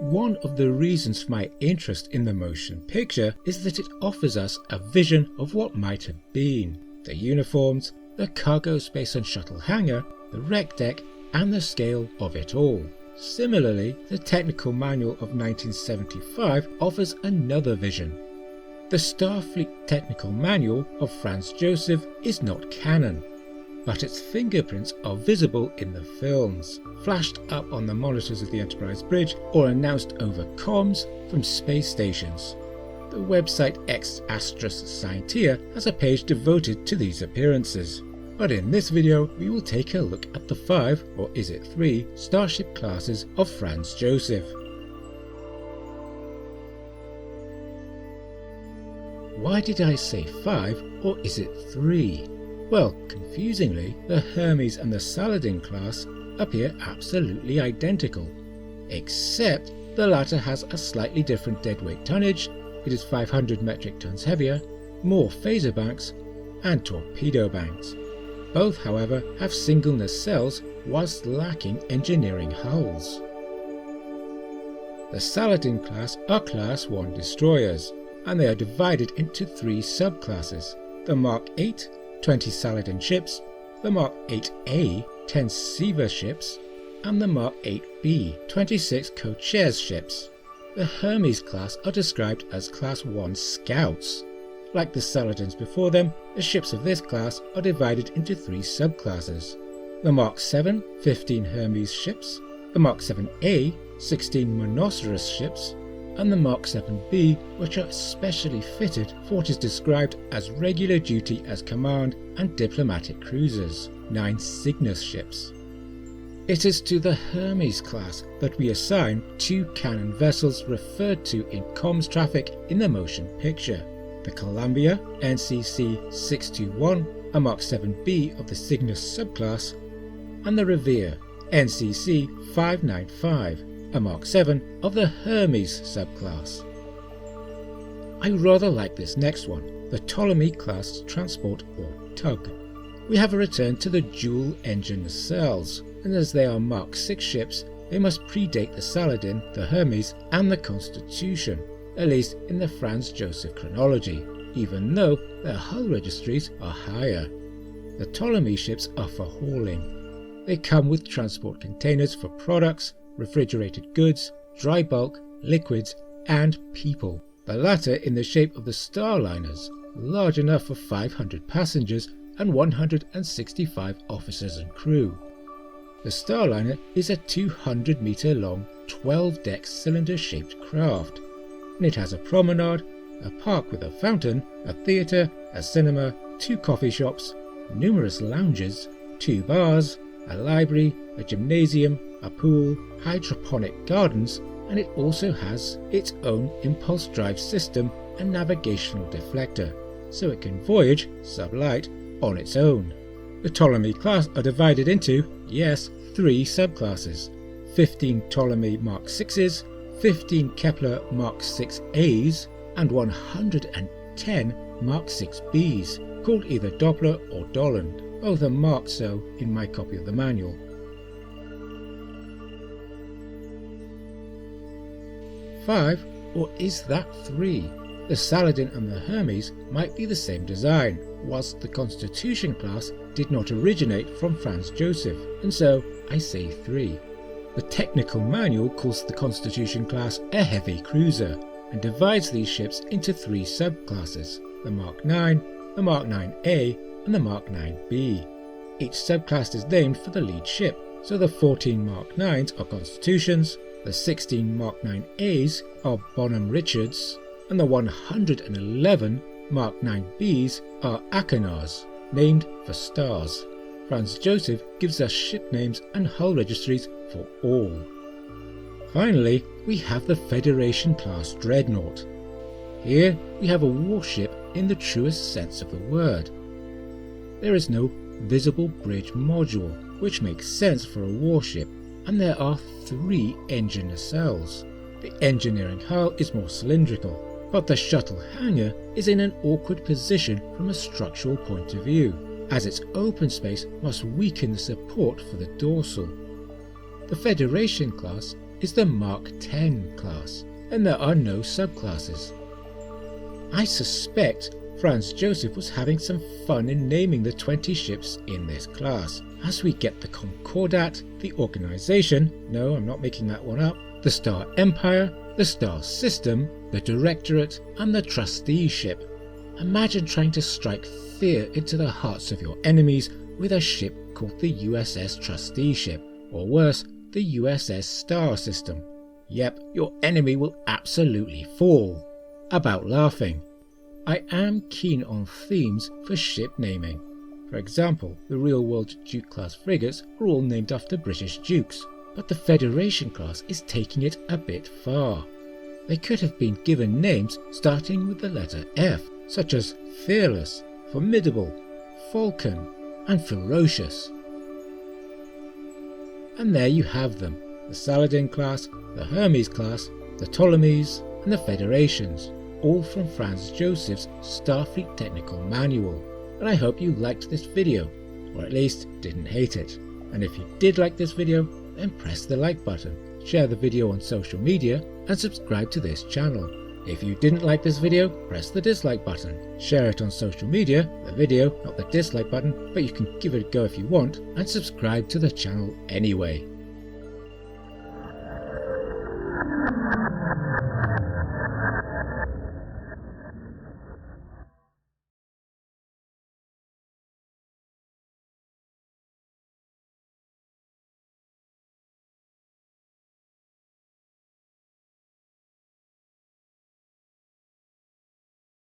One of the reasons for my interest in the motion picture is that it offers us a vision of what might have been. The uniforms, the cargo space and shuttle hangar, the wreck deck, and the scale of it all. Similarly, the technical manual of 1975 offers another vision. The Starfleet technical manual of Franz Joseph is not canon, but its fingerprints are visible in the films, flashed up on the monitors of the Enterprise bridge or announced over comms from space stations. The website Ex Astris Scientia has a page devoted to these appearances. But in this video we will take a look at the 5, or is it 3, starship classes of Franz Joseph. Why did I say 5, or is it 3? Well, confusingly, the Hermes and the Saladin class appear absolutely identical, except the latter has a slightly different deadweight tonnage. It is 500 metric tons heavier, more phaser banks, and torpedo banks. Both, however, have single nacelles whilst lacking engineering hulls. The Saladin class are Class 1 destroyers, and they are divided into 3 subclasses: the Mark 8, 20 Saladin ships, the Mark 8A, 10 Seaver ships, and the Mark 8B, 26 Co-Chairs ships. The Hermes class are described as Class 1 scouts. Like the Saladins before them, the ships of this class are divided into 3 subclasses: the Mark 7, 15 Hermes ships, the Mark 7A, 16 Monoceros ships, and the Mark 7B, which are specially fitted for what is described as regular duty as command and diplomatic cruisers, 9 Cygnus ships. It is to the Hermes class that we assign 2 cannon vessels referred to in comms traffic in the motion picture: the Columbia NCC 621, a Mark 7B of the Cygnus subclass, and the Revere NCC 595, a Mark 7 of the Hermes subclass. I rather like this next one, the Ptolemy class transport, or tug. We have a return to the dual engine nacelles, and as they are Mark 6 ships, they must predate the Saladin, the Hermes, and the Constitution, at least in the Franz Joseph chronology, even though their hull registries are higher. The Ptolemy ships are for hauling. They come with transport containers for products, refrigerated goods, dry bulk, liquids, and people, the latter in the shape of the Starliners, large enough for 500 passengers and 165 officers and crew. The Starliner is a 200-metre long, 12-deck cylinder-shaped craft, and it has a promenade, a park with a fountain, a theatre, a cinema, 2 coffee shops, numerous lounges, 2 bars, a library, a gymnasium, a pool, hydroponic gardens, and it also has its own impulse drive system and navigational deflector, so it can voyage, sublight, on its own. The Ptolemy class are divided into, yes, 3 subclasses: 15 Ptolemy Mark 6s, 15 Kepler Mark 6As, and 110 Mark 6Bs, called either Doppler or Dolland. Both are marked so in my copy of the manual. 5, or is that 3? The Saladin and the Hermes might be the same design, whilst the Constitution class did not originate from Franz Joseph, and so I say 3. The technical manual calls the Constitution class a heavy cruiser, and divides these ships into 3 subclasses: the Mark 9, the Mark 9A, and the Mark 9B. Each subclass is named for the lead ship, so the 14 Mark 9s are Constitutions, the 16 Mark 9As are Bonham Richards, and the 111 Mark 9Bs are Achernas, named for stars. Franz Joseph gives us ship names and hull registries for all. Finally, we have the Federation class Dreadnought. Here we have a warship in the truest sense of the word. There is no visible bridge module, which makes sense for a warship, and there are 3 engine nacelles. The engineering hull is more cylindrical, but the shuttle hangar is in an awkward position from a structural point of view, as its open space must weaken the support for the dorsal. The Federation class is the Mark X class, and there are no subclasses. I suspect Franz Joseph was having some fun in naming the 20 ships in this class, as we get the Concordat, the Organization, no, I'm not making that one up, the Star Empire, the Star System, the Directorate, and the Trustee ship. Imagine trying to strike fear into the hearts of your enemies with a ship called the USS Trustee ship, or worse, the USS Star System. Yep, your enemy will absolutely fall. About laughing. I am keen on themes for ship naming. For example, the real-world Duke-class frigates are all named after British dukes, but the Federation class is taking it a bit far. They could have been given names starting with the letter F, such as Fearless, Formidable, Falcon, and Ferocious. And there you have them, the Saladin class, the Hermes class, the Ptolemies, and the Federations, all from Franz Joseph's Starfleet Technical Manual. And I hope you liked this video, or at least didn't hate it. And if you did like this video, then press the like button, share the video on social media, and subscribe to this channel. If you didn't like this video, press the dislike button, share it on social media, the video, not the dislike button, but you can give it a go if you want, and subscribe to the channel anyway.